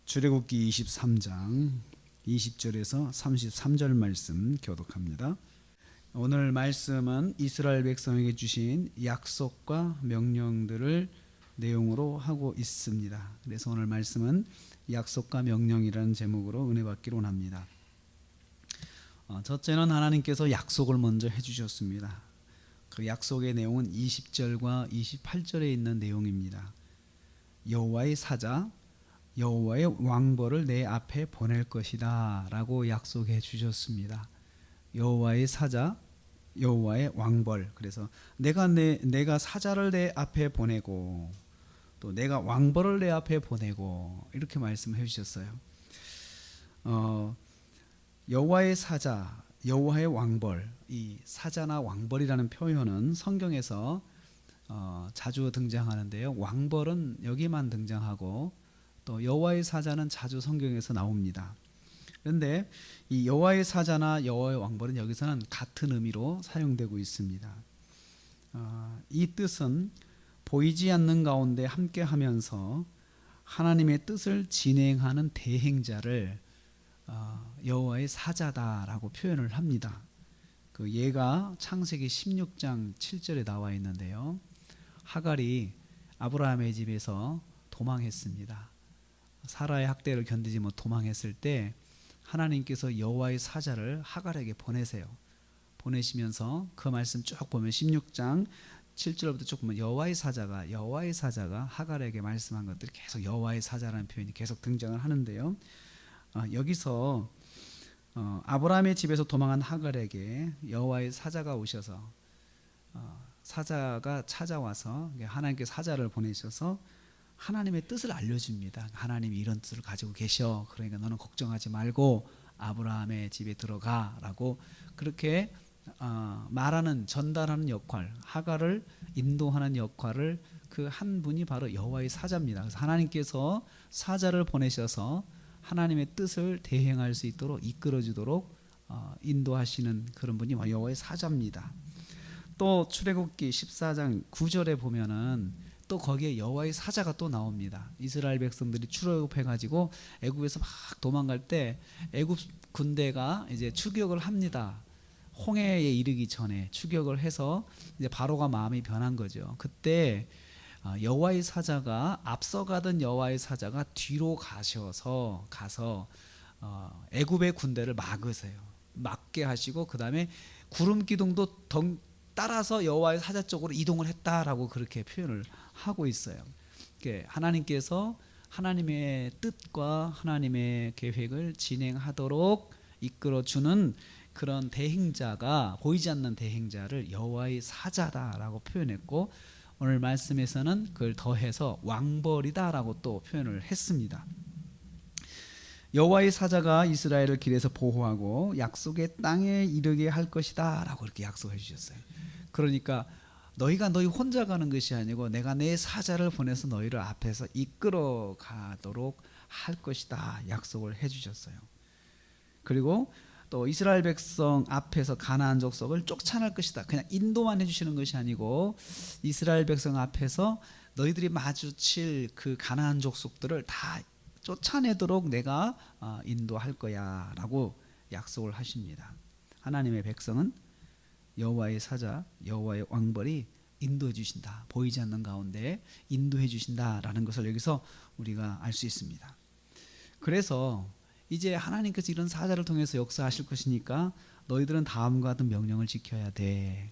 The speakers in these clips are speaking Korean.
출애굽기 23장 20절에서 33절 말씀 교독합니다. 오늘 말씀은 이스라엘 백성에게 주신 약속과 명령들을 내용으로 하고 있습니다. 그래서 오늘 말씀은 약속과 명령이라는 제목으로 은혜 받기로 원합니다. 첫째는 하나님께서 약속을 먼저 해주셨습니다. 그 약속의 내용은 20절과 28절에 있는 내용입니다. 여호와의 사자, 여호와의 왕벌을 내 앞에 보낼 것이다 라고 약속해 주셨습니다. 여호와의 사자, 여호와의 왕벌. 그래서 내가 사자를 내 앞에 보내고 또 내가 왕벌을 내 앞에 보내고 이렇게 말씀해 주셨어요. 여호와의 사자, 여호와의 왕벌. 이 사자나 왕벌이라는 표현은 성경에서 자주 등장하는데요. 왕벌은 여기만 등장하고 또 여호와의 사자는 자주 성경에서 나옵니다. 그런데 이 여호와의 사자나 여호와의 왕벌은 여기서는 같은 의미로 사용되고 있습니다. 이 뜻은 보이지 않는 가운데 함께하면서 하나님의 뜻을 진행하는 대행자를 여호와의 사자다라고 표현을 합니다. 그 예가 창세기 16장 7절에 나와 있는데요. 하갈이 아브라함의 집에서 도망했습니다. 사라의 학대를 견디지 못 도망했을 때 하나님께서 여호와의 사자를 하갈에게 보내시면서 그 말씀 쭉 보면 16장 7절부터 쭉 보면 여호와의 사자가 하갈에게 말씀한 것들이 계속 여호와의 사자라는 표현이 계속 등장을 하는데요. 여기서 아브라함의 집에서 도망한 하갈에게 여호와의 사자가 오셔서 사자가 찾아와서 하나님께서 사자를 보내셔서 하나님의 뜻을 알려줍니다. 하나님이 이런 뜻을 가지고 계셔. 그러니까 너는 걱정하지 말고 아브라함의 집에 들어가라고 그렇게 말하는, 전달하는 역할, 하갈을 인도하는 역할을 그 한 분이 바로 여호와의 사자입니다. 그래서 하나님께서 사자를 보내셔서 하나님의 뜻을 대행할 수 있도록 이끌어주도록 인도하시는 그런 분이 여호와의 사자입니다. 또 출애굽기 14장 9절에 보면은 또 거기에 여호와의 사자가 또 나옵니다. 이스라엘 백성들이 출애굽해가지고 애굽에서 막 도망갈 때 애굽 군대가 이제 추격을 합니다. 홍해에 이르기 전에 추격을 해서 이제 바로가 마음이 변한 거죠. 그때 여호와의 사자가 앞서가던 여호와의 사자가 뒤로 가서 애굽의 군대를 막게 하시고 그 다음에 구름 기둥도 따라서 여호와의 사자 쪽으로 이동을 했다라고 그렇게 표현을 하고 있어요. 하나님께서 하나님의 뜻과 하나님의 계획을 진행하도록 이끌어주는 그런 대행자가, 보이지 않는 대행자를 여호와의 사자다라고 표현했고, 오늘 말씀에서는 그걸 더해서 왕벌이다라고 또 표현을 했습니다. 여호와의 사자가 이스라엘을 길에서 보호하고 약속의 땅에 이르게 할 것이다 라고 이렇게 약속해 주셨어요. 그러니까 너희 혼자 가는 것이 아니고 내가 내 사자를 보내서 너희를 앞에서 이끌어 가도록 할 것이다 약속을 해 주셨어요. 그리고 또 이스라엘 백성 앞에서 가나안 족속을 쫓아낼 것이다. 그냥 인도만 해주시는 것이 아니고 이스라엘 백성 앞에서 너희들이 마주칠 그 가나안 족속들을 다 쫓아내도록 내가 인도할 거야 라고 약속을 하십니다. 하나님의 백성은 여호와의 사자, 여호와의 왕벌이 인도해 주신다. 보이지 않는 가운데 인도해 주신다라는 것을 여기서 우리가 알 수 있습니다. 그래서 이제 하나님께서 이런 사자를 통해서 역사하실 것이니까 너희들은 다음과 같은 명령을 지켜야 돼.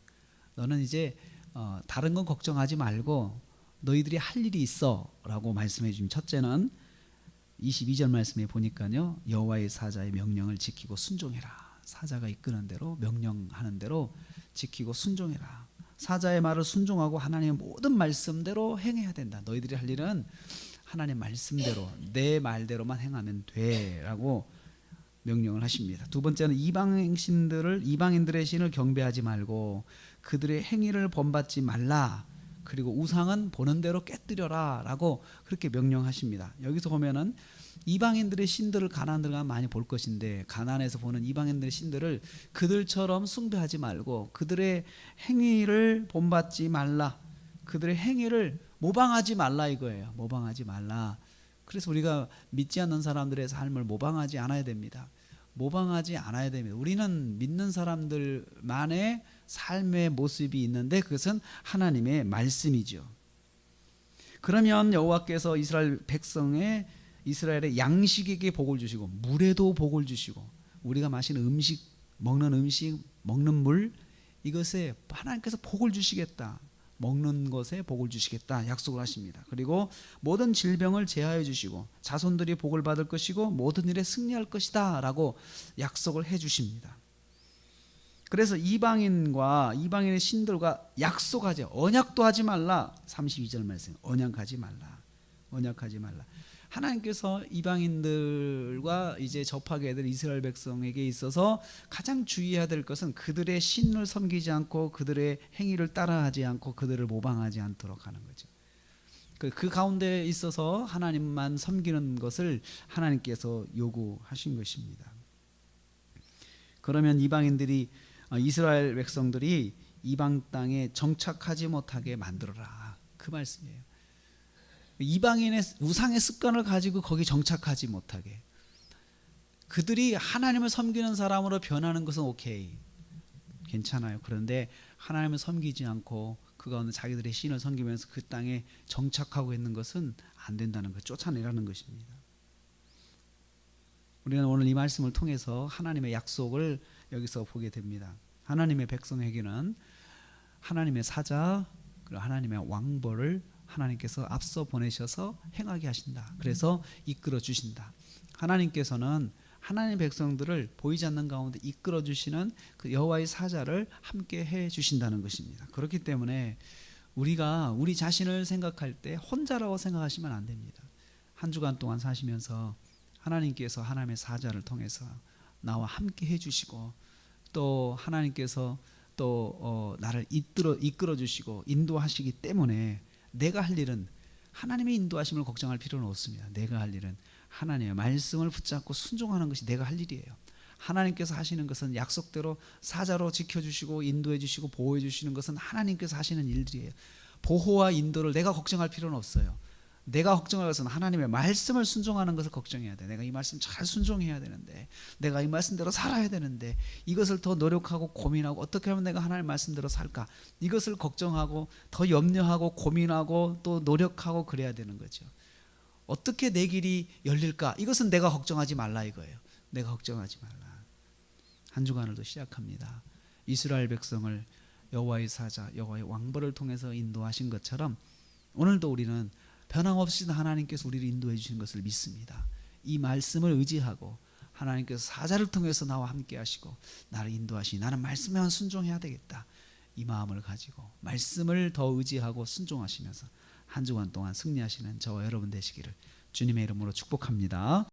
너는 이제 다른 건 걱정하지 말고 너희들이 할 일이 있어 라고 말씀해 주신, 첫째는 22절 말씀에 보니까요, 여호와의 사자의 명령을 지키고 순종해라. 사자가 이끄는 대로, 명령하는 대로 지키고 순종해라. 사자의 말을 순종하고 하나님의 모든 말씀대로 행해야 된다. 너희들이 할 일은 하나님 말씀대로, 내 말대로만 행하면 돼 라고 명령을 하십니다. 두 번째는 이방인들의 신을 경배하지 말고 그들의 행위를 본받지 말라. 그리고 우상은 보는 대로 깨뜨려라 라고 그렇게 명령하십니다. 여기서 보면은 이방인들의 신들을 가나안에 가면 많이 볼 것인데, 가나안에서 보는 이방인들의 신들을 그들처럼 숭배하지 말고 그들의 행위를 본받지 말라, 그들의 행위를 모방하지 말라 이거예요. 모방하지 말라. 그래서 우리가 믿지 않는 사람들의 삶을 모방하지 않아야 됩니다. 모방하지 않아야 됩니다. 우리는 믿는 사람들만의 삶의 모습이 있는데 그것은 하나님의 말씀이죠. 그러면 여호와께서 이스라엘의 양식에게 복을 주시고 물에도 복을 주시고 우리가 마시는 음식, 먹는 물 이것에 하나님께서 복을 주시겠다. 먹는 것에 복을 주시겠다 약속을 하십니다. 그리고 모든 질병을 제하여 주시고 자손들이 복을 받을 것이고 모든 일에 승리할 것이다 라고 약속을 해 주십니다. 그래서 이방인의 신들과 약속하지, 언약도 하지 말라. 32절 말씀, 언약하지 말라. 하나님께서 이방인들과 이제 접하게 될 이스라엘 백성에게 있어서 가장 주의해야 될 것은 그들의 신을 섬기지 않고 그들의 행위를 따라하지 않고 그들을 모방하지 않도록 하는 거죠. 그 가운데 있어서 하나님만 섬기는 것을 하나님께서 요구하신 것입니다. 그러면 이스라엘 백성들이 이방 땅에 정착하지 못하게 만들어라. 그 말씀이에요. 이방인의 우상의 습관을 가지고 거기 정착하지 못하게. 그들이 하나님을 섬기는 사람으로 변하는 것은 오케이. 괜찮아요. 그런데 하나님을 섬기지 않고 그 가운데 자기들의 신을 섬기면서 그 땅에 정착하고 있는 것은 안 된다는 것, 쫓아내라는 것입니다. 우리는 오늘 이 말씀을 통해서 하나님의 약속을 여기서 보게 됩니다. 하나님의 백성에게는 하나님의 사자 그리고 하나님의 왕벌을 하나님께서 앞서 보내셔서 행하게 하신다. 그래서 이끌어 주신다. 하나님께서는 하나님의 백성들을 보이지 않는 가운데 이끌어 주시는 그 여호와의 사자를 함께 해 주신다는 것입니다. 그렇기 때문에 우리가 우리 자신을 생각할 때 혼자라고 생각하시면 안 됩니다. 한 주간 동안 사시면서 하나님께서 하나님의 사자를 통해서 나와 함께 해 주시고 또 하나님께서 또 나를 이끌어 주시고 인도하시기 때문에 내가 할 일은 하나님의 인도하심을 걱정할 필요는 없습니다. 내가 할 일은 하나님의 말씀을 붙잡고 순종하는 것이 내가 할 일이에요. 하나님께서 하시는 것은 약속대로 사자로 지켜주시고 인도해 주시고 보호해 주시는 것은 하나님께서 하시는 일들이에요. 보호와 인도를 내가 걱정할 필요는 없어요. 내가 걱정할 것은 하나님의 말씀을 순종하는 것을 걱정해야 돼. 내가 이 말씀 잘 순종해야 되는데, 내가 이 말씀대로 살아야 되는데, 이것을 더 노력하고 고민하고 어떻게 하면 내가 하나님의 말씀대로 살까? 이것을 걱정하고 더 염려하고 고민하고 또 노력하고 그래야 되는 거죠. 어떻게 내 길이 열릴까? 이것은 내가 걱정하지 말라 이거예요. 내가 걱정하지 말라. 한 주간을 또 시작합니다. 이스라엘 백성을 여호와의 사자, 여호와의 왕벌을 통해서 인도하신 것처럼 오늘도 우리는 변함없이 하나님께서 우리를 인도해 주시는 것을 믿습니다. 이 말씀을 의지하고 하나님께서 사자를 통해서 나와 함께 하시고 나를 인도하시니 나는 말씀에만 순종해야 되겠다. 이 마음을 가지고 말씀을 더 의지하고 순종하시면서 한 주간 동안 승리하시는 저와 여러분 되시기를 주님의 이름으로 축복합니다.